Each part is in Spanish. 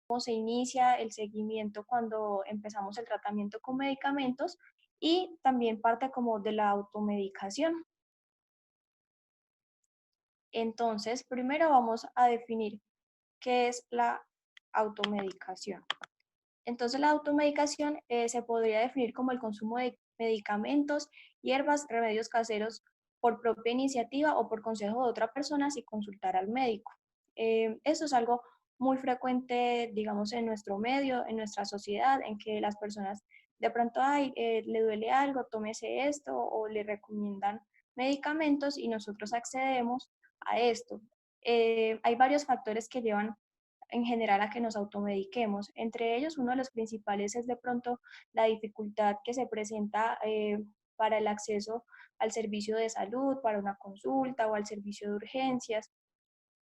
cómo se inicia el seguimiento cuando empezamos el tratamiento con medicamentos y también parte como de la automedicación. Entonces, primero vamos a definir qué es la automedicación. Entonces, la automedicación se podría definir como el consumo de medicamentos, hierbas, remedios caseros por propia iniciativa o por consejo de otra persona sin consultar al médico. Eso es algo muy frecuente, digamos, en nuestro medio, en nuestra sociedad, en que las personas de pronto, ay, le duele algo, tómese esto, o le recomiendan medicamentos y nosotros accedemos a esto. Hay varios factores que llevan en general a que nos automediquemos. Entre ellos, uno de los principales es de pronto la dificultad que se presenta para el acceso al servicio de salud, para una consulta o al servicio de urgencias.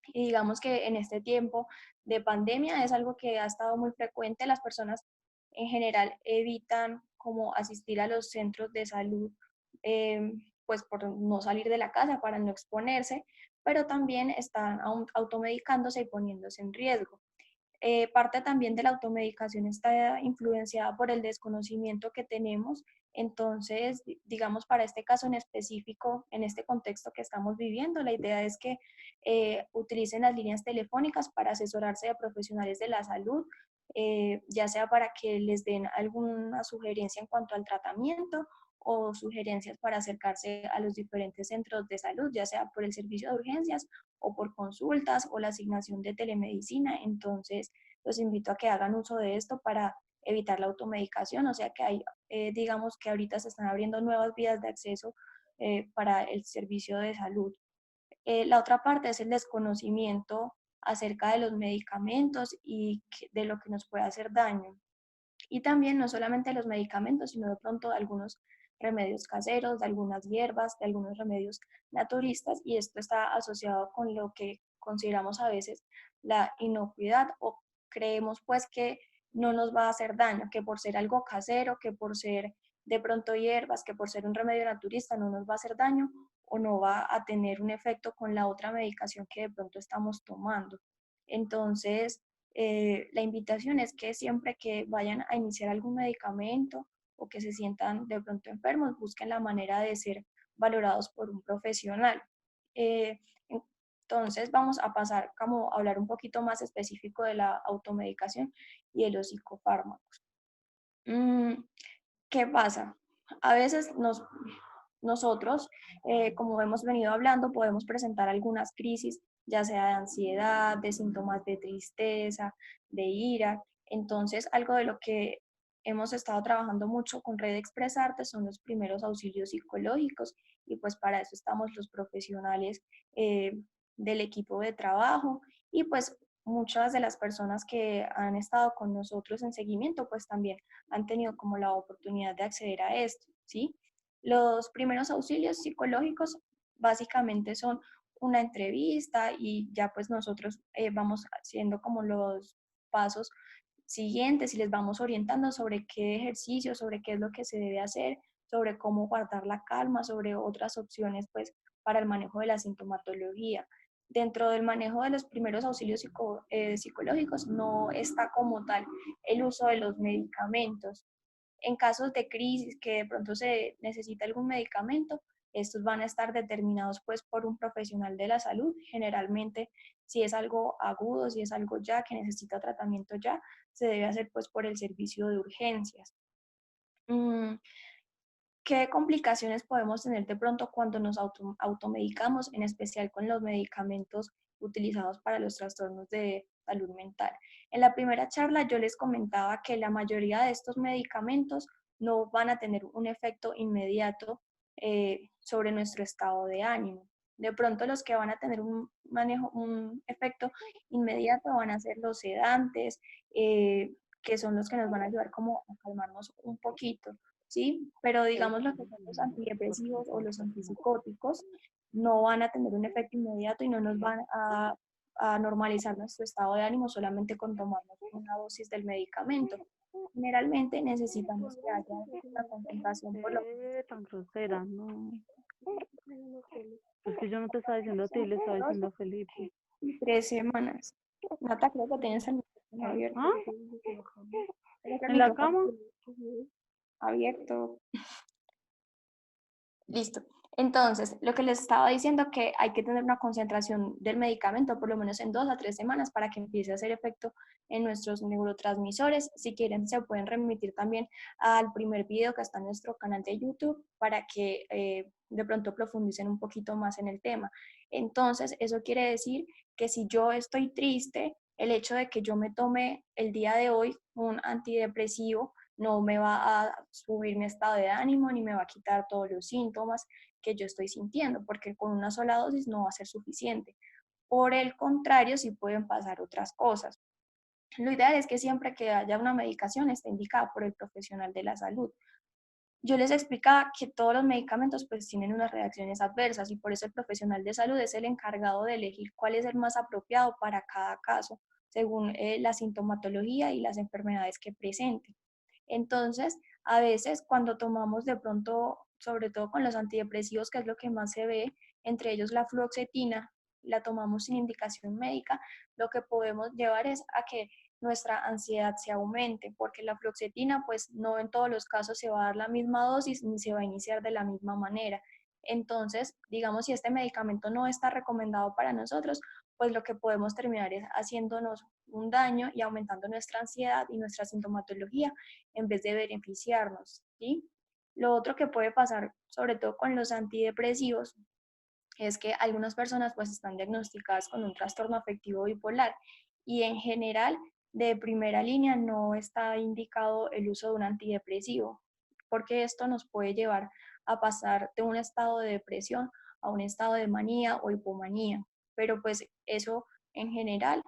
Y digamos que en este tiempo de pandemia es algo que ha estado muy frecuente. Las personas en general evitan como asistir a los centros de salud, eh, pues por no salir de la casa, para no exponerse, pero también están automedicándose y poniéndose en riesgo. Parte también de la automedicación está influenciada por el desconocimiento que tenemos. Entonces, digamos, para este caso en específico, en este contexto que estamos viviendo, la idea es que utilicen las líneas telefónicas para asesorarse de profesionales de la salud, ya sea para que les den alguna sugerencia en cuanto al tratamiento o sugerencias para acercarse a los diferentes centros de salud, ya sea por el servicio de urgencias o por consultas o la asignación de telemedicina. Entonces, los invito a que hagan uso de esto para evitar la automedicación, o sea que hay, digamos que ahorita se están abriendo nuevas vías de acceso para el servicio de salud. La otra parte es el desconocimiento acerca de los medicamentos y de lo que nos puede hacer daño. Y también no solamente los medicamentos, sino de pronto de algunos remedios caseros, de algunas hierbas, de algunos remedios naturistas, y esto está asociado con lo que consideramos a veces la inocuidad o creemos pues que no nos va a hacer daño, que por ser algo casero, que por ser de pronto hierbas, que por ser un remedio naturista no nos va a hacer daño o no va a tener un efecto con la otra medicación que de pronto estamos tomando. Entonces, la invitación es que siempre que vayan a iniciar algún medicamento o que se sientan de pronto enfermos, busquen la manera de ser valorados por un profesional. Eh, entonces vamos a pasar como a hablar un poquito más específico de la automedicación y de los psicofármacos. Mm, ¿Qué pasa? A veces nosotros, como hemos venido hablando, podemos presentar algunas crisis, ya sea de ansiedad, de síntomas de tristeza, de ira. Entonces, algo de lo que hemos estado trabajando mucho con Red Expresarte son los primeros auxilios psicológicos y pues para eso estamos los profesionales eh, del equipo de trabajo y pues muchas de las personas que han estado con nosotros en seguimiento pues también han tenido como la oportunidad de acceder a esto, ¿sí? Los primeros auxilios psicológicos básicamente son una entrevista y ya pues nosotros vamos haciendo como los pasos siguientes y les vamos orientando sobre qué ejercicio, sobre qué es lo que se debe hacer, sobre cómo guardar la calma, sobre otras opciones pues para el manejo de la sintomatología. Dentro del manejo de los primeros auxilios psicológicos no está como tal el uso de los medicamentos. En casos de crisis que de pronto se necesita algún medicamento, estos van a estar determinados pues por un profesional de la salud. Generalmente, si es algo agudo, si es algo ya que necesita tratamiento ya, se debe hacer pues por el servicio de urgencias. Mm, ¿Qué complicaciones podemos tener de pronto cuando nos automedicamos, en especial con los medicamentos utilizados para los trastornos de salud mental? En la primera charla yo les comentaba que la mayoría de estos medicamentos no van a tener un efecto inmediato sobre nuestro estado de ánimo. De pronto los que van a tener un efecto inmediato van a ser los sedantes, que son los que nos van a ayudar como a calmarnos un poquito. ¿Sí? Pero digamos lo que son los antidepresivos o los antipsicóticos no van a tener un efecto inmediato y no nos van a normalizar nuestro estado de ánimo solamente con tomarnos una dosis del medicamento. Generalmente necesitamos que haya una concentración por lo Qué tan grosera, no. Es que yo no te estaba diciendo a ti, le estaba menos diciendo a Felipe. 3 semanas. Nata, creo que tienes el... Abierto. ¿Ah? Deja el ¿En la micrófono cama? abierto. Listo. Entonces, lo que les estaba diciendo que hay que tener una concentración del medicamento por lo menos en 2 a 3 semanas para que empiece a hacer efecto en nuestros neurotransmisores. Si quieren, se pueden remitir también al primer video que está en nuestro canal de YouTube para que de pronto profundicen un poquito más en el tema. Entonces, eso quiere decir que si yo estoy triste, el hecho de que yo me tome el día de hoy un antidepresivo no me va a subir mi estado de ánimo ni me va a quitar todos los síntomas que yo estoy sintiendo, porque con una sola dosis no va a ser suficiente. Por el contrario, sí pueden pasar otras cosas. Lo ideal es que siempre que haya una medicación esté indicada por el profesional de la salud. Yo les explicaba que todos los medicamentos pues tienen unas reacciones adversas y por eso el profesional de salud es el encargado de elegir cuál es el más apropiado para cada caso, según la sintomatología y las enfermedades que presente. Entonces, a veces cuando tomamos de pronto, sobre todo con los antidepresivos, que es lo que más se ve, entre ellos la fluoxetina, la tomamos sin indicación médica, lo que podemos llevar es a que nuestra ansiedad se aumente, porque la fluoxetina pues no en todos los casos se va a dar la misma dosis ni se va a iniciar de la misma manera. Entonces, digamos, si este medicamento no está recomendado para nosotros, pues lo que podemos terminar es haciéndonos un daño y aumentando nuestra ansiedad y nuestra sintomatología en vez de beneficiarnos, ¿sí? Lo otro que puede pasar, sobre todo con los antidepresivos, es que algunas personas pues están diagnosticadas con un trastorno afectivo bipolar y en general de primera línea no está indicado el uso de un antidepresivo, porque esto nos puede llevar a pasar de un estado de depresión a un estado de manía o hipomanía, pero pues eso en general,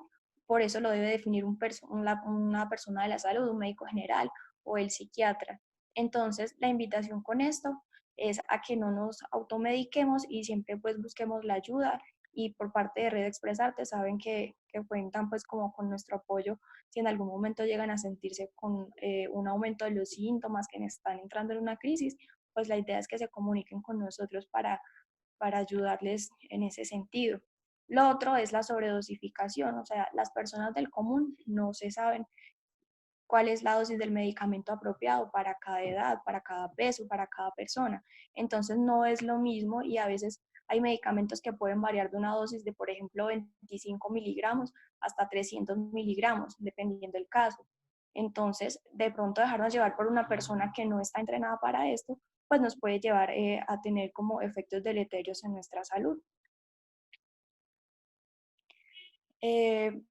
por eso lo debe definir una persona de la salud, un médico general o el psiquiatra. Entonces, la invitación con esto es a que no nos automediquemos y siempre pues busquemos la ayuda y por parte de Red Expresarte saben que cuentan pues como con nuestro apoyo si en algún momento llegan a sentirse con un aumento de los síntomas, que están entrando en una crisis, pues la idea es que se comuniquen con nosotros para ayudarles en ese sentido. Lo otro es la sobredosificación, o sea, las personas del común no se saben cuál es la dosis del medicamento apropiado para cada edad, para cada peso, para cada persona. Entonces no es lo mismo y a veces hay medicamentos que pueden variar de una dosis de, por ejemplo, 25 miligramos hasta 300 miligramos, dependiendo del caso. Entonces, de pronto dejarnos llevar por una persona que no está entrenada para esto, pues nos puede llevar a tener como efectos deleterios en nuestra salud. Eh,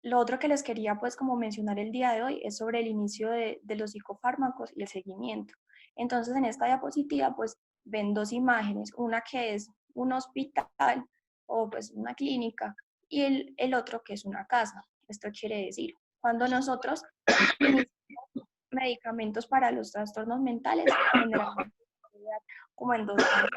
Lo otro que les quería pues como mencionar el día de hoy es sobre el inicio de los psicofármacos y el seguimiento. Entonces en esta diapositiva pues ven dos imágenes, una que es un hospital o pues una clínica y el otro que es una casa. Esto quiere decir, cuando nosotros iniciamos medicamentos para los trastornos mentales, generalmente como en dos años.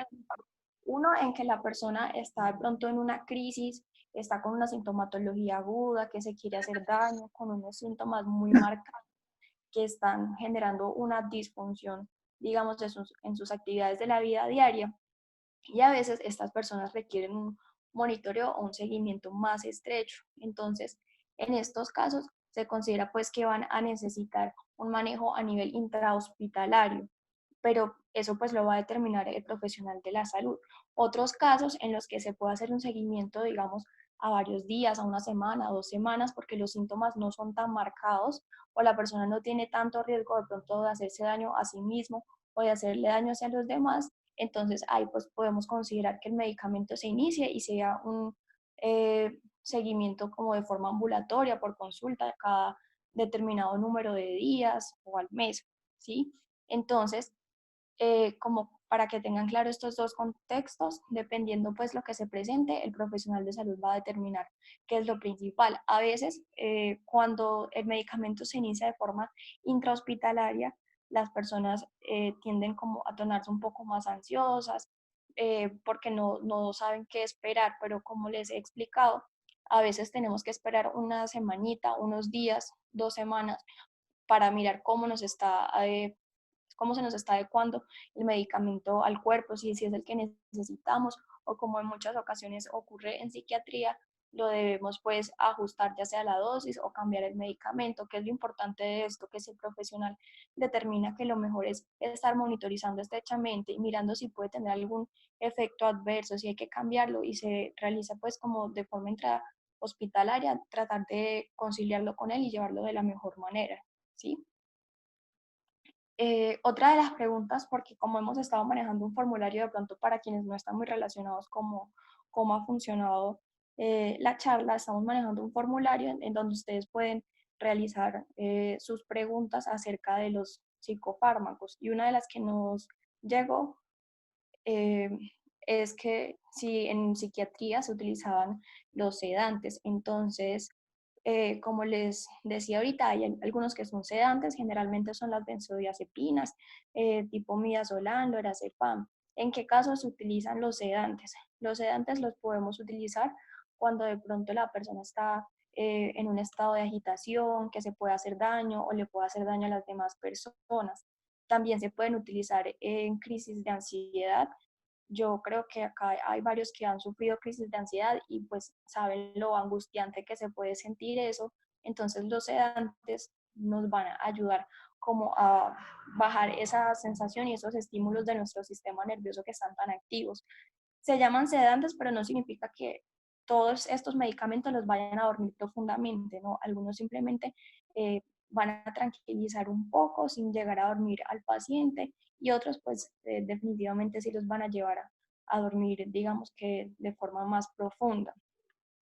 Uno, en que la persona está de pronto en una crisis, está con una sintomatología aguda, que se quiere hacer daño, con unos síntomas muy marcados que están generando una disfunción, digamos, en sus actividades de la vida diaria. Y a veces estas personas requieren un monitoreo o un seguimiento más estrecho. Entonces, en estos casos se considera pues que van a necesitar un manejo a nivel intrahospitalario, pero eso pues lo va a determinar el profesional de la salud. Otros casos en los que se puede hacer un seguimiento, digamos, a varios días, a una semana, a 2 semanas, porque los síntomas no son tan marcados o la persona no tiene tanto riesgo de pronto de hacerse daño a sí mismo o de hacerle daño hacia los demás, entonces ahí pues podemos considerar que el medicamento se inicie y sea un seguimiento como de forma ambulatoria por consulta cada determinado número de días o al mes, ¿sí? Entonces, como para que tengan claro estos dos contextos, dependiendo pues lo que se presente, el profesional de salud va a determinar qué es lo principal. A veces, cuando el medicamento se inicia de forma intrahospitalaria, las personas tienden como a tornarse un poco más ansiosas porque no saben qué esperar, pero como les he explicado, a veces tenemos que esperar una semanita, unos días, 2 semanas para mirar cómo se nos está adecuando el medicamento al cuerpo, si es el que necesitamos o como en muchas ocasiones ocurre en psiquiatría, lo debemos pues ajustar ya sea la dosis o cambiar el medicamento, que es lo importante de esto, que si el profesional determina que lo mejor es estar monitorizando estrechamente y mirando si puede tener algún efecto adverso, si hay que cambiarlo y se realiza pues como de forma intrahospitalaria, tratar de conciliarlo con él y llevarlo de la mejor manera, ¿sí? Otra de las preguntas, porque como hemos estado manejando un formulario de pronto para quienes no están muy relacionados como cómo ha funcionado la charla, estamos manejando un formulario en donde ustedes pueden realizar sus preguntas acerca de los psicofármacos. Y una de las que nos llegó eh, es que si en psiquiatría se utilizaban los sedantes, entonces, como les decía ahorita, hay algunos que son sedantes, generalmente son las benzodiazepinas, tipo midazolam, lorazepam. ¿En qué casos se utilizan los sedantes? Los sedantes los podemos utilizar cuando de pronto la persona está en un estado de agitación, que se puede hacer daño o le puede hacer daño a las demás personas. También se pueden utilizar en crisis de ansiedad. Yo creo que acá hay varios que han sufrido crisis de ansiedad y pues saben lo angustiante que se puede sentir eso. Entonces los sedantes nos van a ayudar como a bajar esa sensación y esos estímulos de nuestro sistema nervioso que están tan activos. Se llaman sedantes, pero no significa que todos estos medicamentos los vayan a dormir profundamente, ¿no? Algunos simplemente van a tranquilizar un poco sin llegar a dormir al paciente y otros pues definitivamente sí los van a llevar a dormir, digamos que de forma más profunda.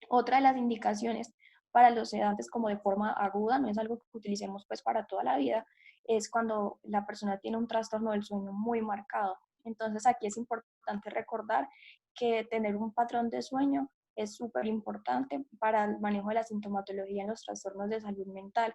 Otra de las indicaciones para los sedantes como de forma aguda, no es algo que utilicemos pues para toda la vida, es cuando la persona tiene un trastorno del sueño muy marcado. Entonces aquí es importante recordar que tener un patrón de sueño es súper importante para el manejo de la sintomatología en los trastornos de salud mental.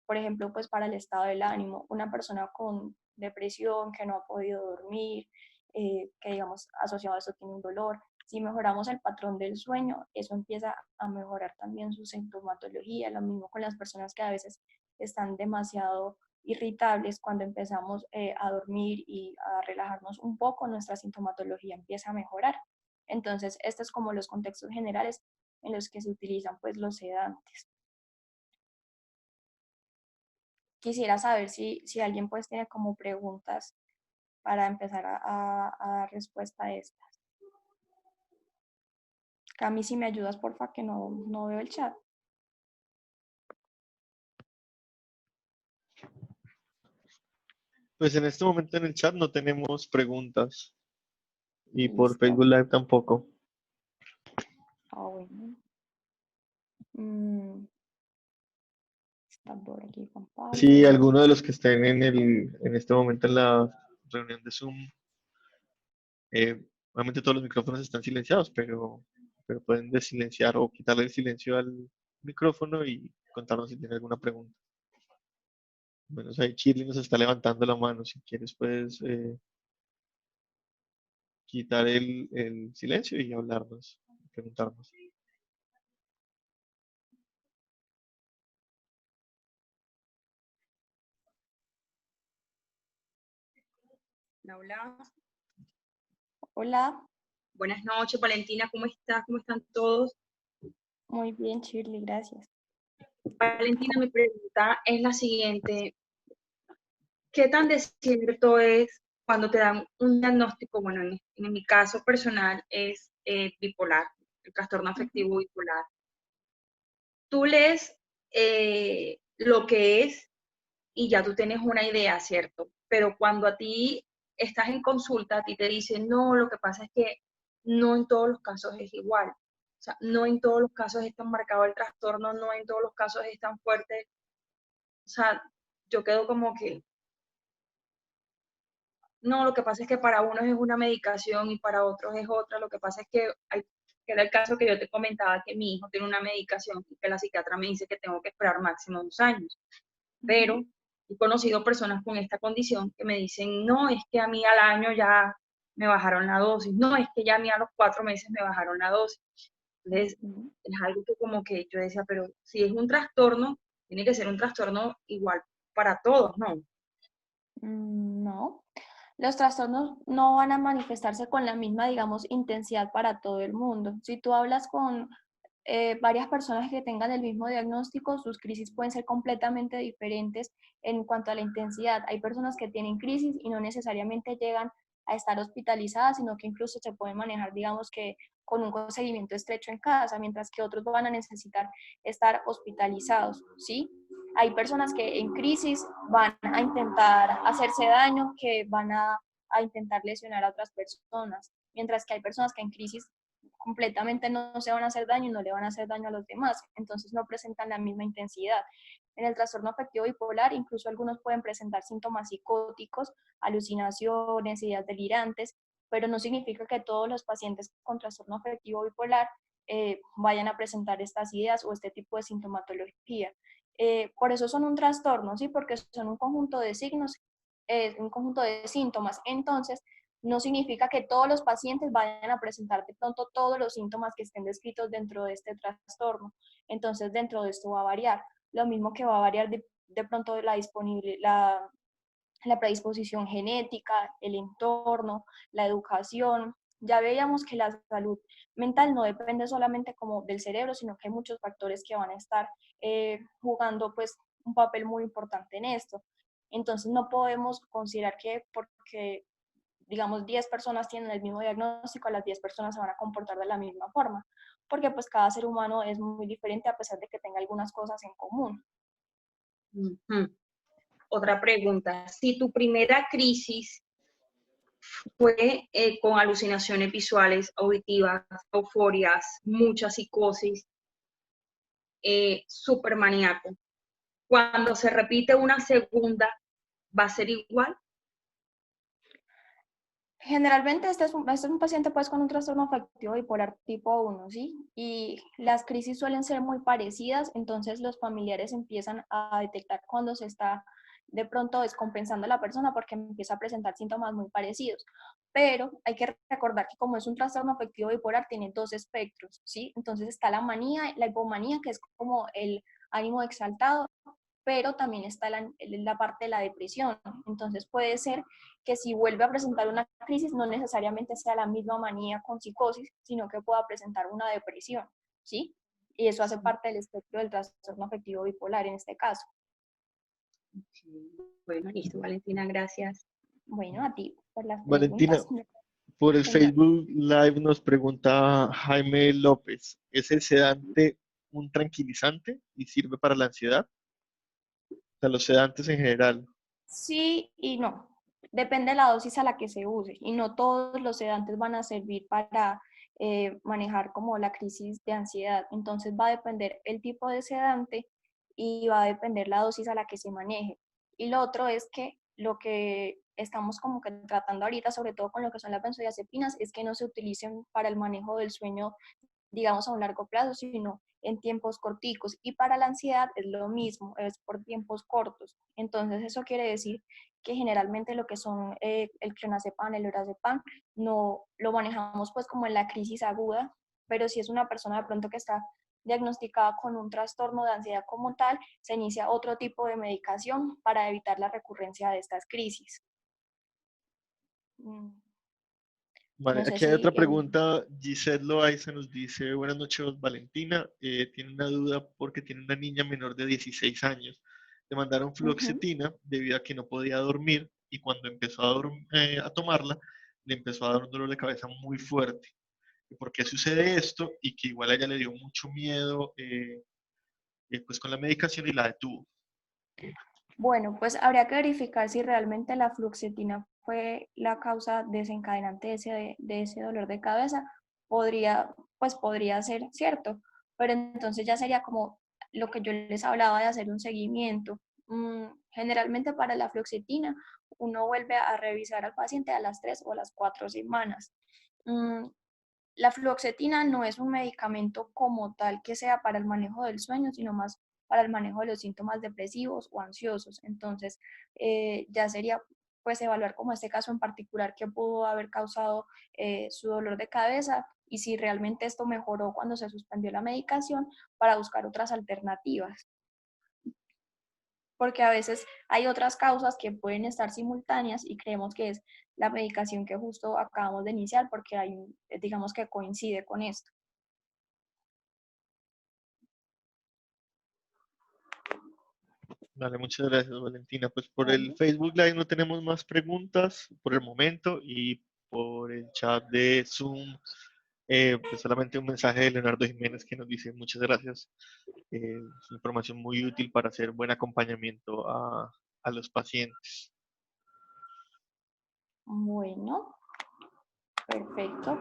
Por ejemplo, pues para el estado del ánimo, una persona con depresión que no ha podido dormir, que digamos asociado a eso tiene un dolor, si mejoramos el patrón del sueño, eso empieza a mejorar también su sintomatología. Lo mismo con las personas que a veces están demasiado irritables, cuando empezamos a dormir y a relajarnos un poco, nuestra sintomatología empieza a mejorar. Entonces, estos como los contextos generales en los que se utilizan pues los sedantes. Quisiera saber si alguien pues tiene como preguntas para empezar a dar respuesta a estas. Cami, si me ayudas, porfa, que no veo el chat. Pues en este momento en el chat no tenemos preguntas y por Listo. Facebook Live tampoco. Ah, bueno. Mm, está por aquí Juan Si Pablo. alguno de los que estén en este momento en la reunión de Zoom, obviamente todos los micrófonos están silenciados, pero pueden desilenciar o quitarle el silencio al micrófono y contarnos si tiene alguna pregunta. Bueno, ahí Shirley nos está levantando la mano. Si quieres, puedes quitar el silencio y hablarnos, preguntarnos. Hola, Hola, buenas noches, Valentina, ¿cómo estás? ¿Cómo están todos? muy bien, Shirley, gracias. Valentina, mi pregunta es la siguiente. ¿Qué tan desierto es cuando te dan un diagnóstico? Bueno, en mi caso personal es bipolar, el trastorno afectivo bipolar. Tú lees lo que es y ya tú tienes una idea, ¿cierto? Pero cuando a ti estás en consulta, a ti te dicen, no, lo que pasa es que no en todos los casos es igual. O sea, no en todos los casos es tan marcado el trastorno, no en todos los casos es tan fuerte. O sea, yo quedo como que, no, lo que pasa es que para unos es una medicación y para otros es otra. Lo que pasa es que que era el caso que yo te comentaba, que mi hijo tiene una medicación y que la psiquiatra me dice que tengo que esperar máximo 2 años. Pero he conocido personas con esta condición que me dicen, no, es que a mí al año ya me bajaron la dosis, no, es que ya a mí a los 4 meses me bajaron la dosis. Entonces, es algo que como que yo decía, pero si es un trastorno, tiene que ser un trastorno igual para todos, ¿no? No, los trastornos no van a manifestarse con la misma, digamos, intensidad para todo el mundo. Si tú hablas con varias personas que tengan el mismo diagnóstico, sus crisis pueden ser completamente diferentes en cuanto a la intensidad. Hay personas que tienen crisis y no necesariamente llegan a estar hospitalizadas, sino que incluso se pueden manejar, digamos que con un seguimiento estrecho en casa, mientras que otros van a necesitar estar hospitalizados, ¿sí? Hay personas que en crisis van a intentar hacerse daño, que van a intentar lesionar a otras personas, mientras que hay personas que en crisis completamente no se van a hacer daño y no le van a hacer daño a los demás, entonces no presentan la misma intensidad. En el trastorno afectivo bipolar, incluso algunos pueden presentar síntomas psicóticos, alucinaciones, ideas delirantes, pero no significa que todos los pacientes con trastorno afectivo bipolar vayan a presentar estas ideas o este tipo de sintomatología. Por eso son un trastorno, ¿sí? Porque son un conjunto de signos, un conjunto de síntomas. Entonces, no significa que todos los pacientes vayan a presentar de pronto todos los síntomas que estén descritos dentro de este trastorno. Entonces, dentro de esto va a variar. Lo mismo que va a variar de pronto la predisposición genética, el entorno, la educación. Ya veíamos que la salud mental no depende solamente como del cerebro, sino que hay muchos factores que van a estar jugando pues un papel muy importante en esto. Entonces no podemos considerar que porque digamos 10 personas tienen el mismo diagnóstico, las 10 personas se van a comportar de la misma forma, porque pues cada ser humano es muy diferente a pesar de que tenga algunas cosas en común. Ujú. Otra pregunta, si tu primera crisis fue con alucinaciones visuales, auditivas, euforias, mucha psicosis, súper maníaco, cuando se repite una segunda, ¿va a ser igual? Generalmente este es un paciente pues con un trastorno afectivo bipolar tipo 1, ¿sí? Y las crisis suelen ser muy parecidas, entonces los familiares empiezan a detectar cuando se está de pronto descompensando a la persona porque empieza a presentar síntomas muy parecidos. Pero hay que recordar que como es un trastorno afectivo bipolar, tiene dos espectros, ¿sí? Entonces está la manía, la hipomanía, que es como el ánimo exaltado, pero también está la parte de la depresión. Entonces puede ser que si vuelve a presentar una crisis, no necesariamente sea la misma manía con psicosis, sino que pueda presentar una depresión, ¿sí? Y eso hace parte del espectro del trastorno afectivo bipolar en este caso. Bueno, listo, Valentina, gracias. Bueno, a ti por las Valentina, preguntas, por el señor. Facebook Live nos pregunta Jaime López, ¿es el sedante un tranquilizante y sirve para la ansiedad? O sea, los sedantes en general. Sí y no. Depende de la dosis a la que se use y no todos los sedantes van a servir para manejar como la crisis de ansiedad. Entonces va a depender el tipo de sedante y va a depender la dosis a la que se maneje. Y lo otro es que lo que estamos como que tratando ahorita, sobre todo con lo que son las benzodiazepinas, es que no se utilicen para el manejo del sueño digamos, a un largo plazo, sino en tiempos corticos. Y para la ansiedad es lo mismo, es por tiempos cortos. Entonces, eso quiere decir que generalmente lo que son el clonazepam, el lorazepam, no lo manejamos pues como en la crisis aguda, pero si es una persona de pronto que está diagnosticada con un trastorno de ansiedad como tal, se inicia otro tipo de medicación para evitar la recurrencia de estas crisis. Vale, No sé aquí hay si otra pregunta. Giselle Loaiza nos dice, buenas noches, Valentina. Tiene una duda porque tiene una niña menor de 16 años. Le mandaron fluoxetina debido a que no podía dormir y cuando empezó a tomarla, le empezó a dar un dolor de cabeza muy fuerte. ¿Y por qué sucede esto? Y que igual a ella le dio mucho miedo pues con la medicación y la detuvo. Bueno, pues habría que verificar si realmente la fluoxetina fue la causa desencadenante de ese dolor de cabeza. Podría ser cierto, pero entonces ya sería como lo que yo les hablaba de hacer un seguimiento. Generalmente para la fluoxetina uno vuelve a revisar al paciente a las 3 o a las 4 semanas. Mm, la fluoxetina no es un medicamento como tal que sea para el manejo del sueño, sino más para el manejo de los síntomas depresivos o ansiosos. Entonces, ya sería pues evaluar como este caso en particular que pudo haber causado su dolor de cabeza y si realmente esto mejoró cuando se suspendió la medicación para buscar otras alternativas. Porque a veces hay otras causas que pueden estar simultáneas y creemos que es la medicación que justo acabamos de iniciar porque hay, digamos que coincide con esto. Vale, muchas gracias, Valentina. Pues por el Vale. Facebook Live no tenemos más preguntas por el momento y por el chat de Zoom, pues solamente un mensaje de Leonardo Jiménez que nos dice muchas gracias. Es información muy útil para hacer buen acompañamiento a los pacientes. Bueno, perfecto.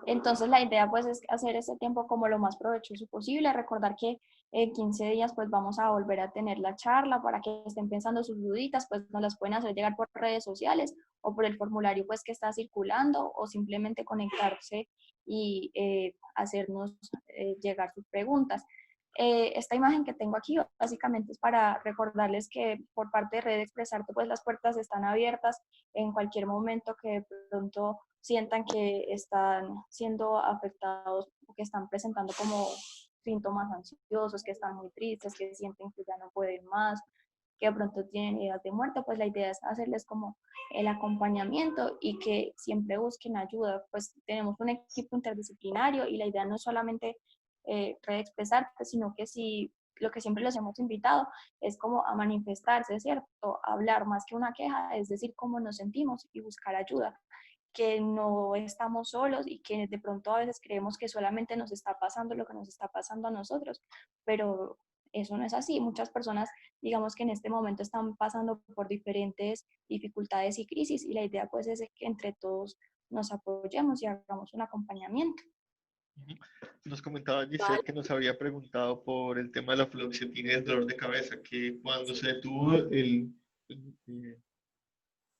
Entonces la idea pues es hacer este tiempo como lo más provechoso posible, recordar que en 15 días pues vamos a volver a tener la charla para que estén pensando sus duditas, pues nos las pueden hacer llegar por redes sociales o por el formulario pues que está circulando o simplemente conectarse y hacernos llegar sus preguntas. Esta imagen que tengo aquí básicamente es para recordarles que por parte de Red Expresarte pues las puertas están abiertas en cualquier momento que de pronto sientan que están siendo afectados o que están presentando como síntomas ansiosos, que están muy tristes, que sienten que ya no pueden más, que de pronto tienen ideas de muerte, pues la idea es hacerles como el acompañamiento y que siempre busquen ayuda. Pues tenemos un equipo interdisciplinario y la idea no es solamente reexpresarte, sino que si lo que siempre los hemos invitado es como a manifestarse, ¿cierto? A hablar más que una queja, es decir, cómo nos sentimos y buscar ayuda, que no estamos solos y que de pronto a veces creemos que solamente nos está pasando lo que nos está pasando a nosotros, pero eso no es así. Muchas personas, digamos que en este momento están pasando por diferentes dificultades y crisis y la idea pues es que entre todos nos apoyemos y hagamos un acompañamiento. Ujú. Nos comentaba Giselle Vale. que nos había preguntado por el tema de la fluoxetina y el dolor de cabeza, que cuando se detuvo eh,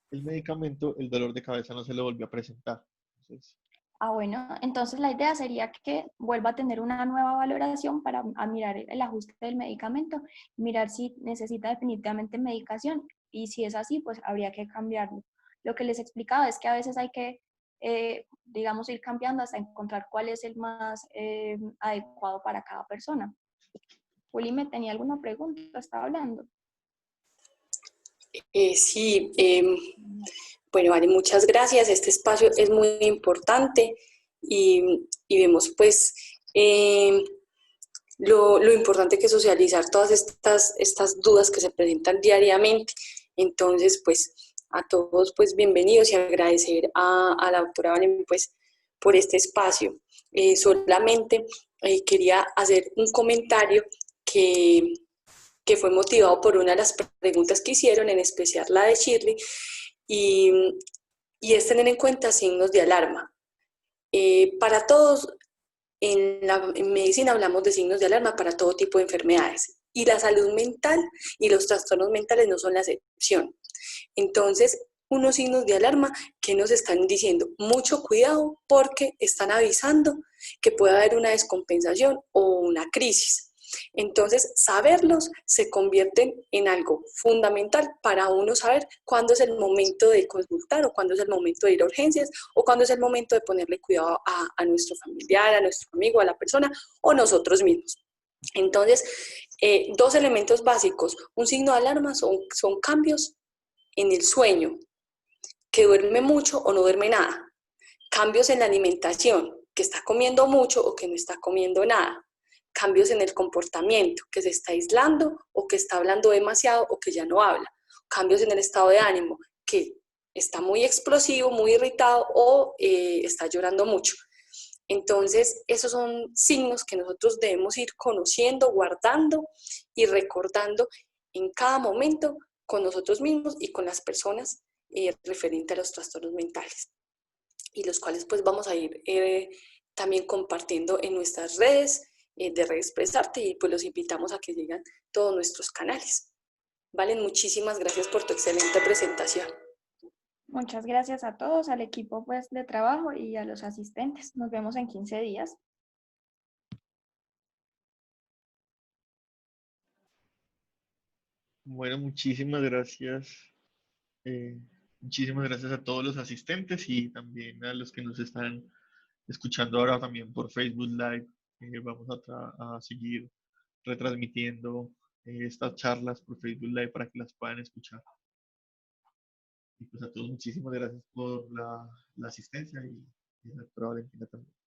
el medicamento, el dolor de cabeza no se le volvió a presentar. Entonces, Bueno, entonces la idea sería que vuelva a tener una nueva valoración para mirar el ajuste del medicamento, mirar si necesita definitivamente medicación y si es así, pues habría que cambiarlo. Lo que les explicaba es que a veces hay que, digamos, ir cambiando hasta encontrar cuál es el más adecuado para cada persona. Juli, ¿me tenía alguna pregunta? Estaba hablando. Sí, bueno, vale, muchas gracias. Este espacio es muy importante y vemos pues lo importante que es socializar todas estas dudas que se presentan diariamente. Entonces, pues a todos pues bienvenidos y agradecer a la doctora Valen pues por este espacio. Solamente quería hacer un comentario que fue motivado por una de las preguntas que hicieron, en especial la de Shirley, y, y es tener en cuenta signos de alarma. Para todos, en medicina hablamos de signos de alarma para todo tipo de enfermedades, y la salud mental y los trastornos mentales no son la excepción. Entonces, unos signos de alarma que nos están diciendo mucho cuidado porque están avisando que puede haber una descompensación o una crisis. Entonces, saberlos se convierten en algo fundamental para uno saber cuándo es el momento de consultar o cuándo es el momento de ir a urgencias o cuándo es el momento de ponerle cuidado a nuestro familiar, a nuestro amigo, a la persona o nosotros mismos. Entonces, dos elementos básicos. Un signo de alarma son cambios en el sueño, que duerme mucho o no duerme nada. Cambios en la alimentación, que está comiendo mucho o que no está comiendo nada. Cambios en el comportamiento, que se está aislando o que está hablando demasiado o que ya no habla. Cambios en el estado de ánimo, que está muy explosivo, muy irritado o está llorando mucho. Entonces, esos son signos que nosotros debemos ir conociendo, guardando y recordando en cada momento con nosotros mismos y con las personas referente a los trastornos mentales, y los cuales pues vamos a ir también compartiendo en nuestras redes de Red Expresarte, y pues los invitamos a que lleguen todos nuestros canales. Valen, muchísimas gracias por tu excelente presentación. Muchas gracias a todos, al equipo pues, de trabajo y a los asistentes. Nos vemos en 15 días. bueno, muchísimas gracias. eh, Muchísimas gracias a todos los asistentes y también a los que nos están escuchando ahora también por Facebook Live. Vamos a seguir retransmitiendo estas charlas por Facebook Live para que las puedan escuchar. Y pues a todos muchísimas gracias por la asistencia y a la doctora Valentina también.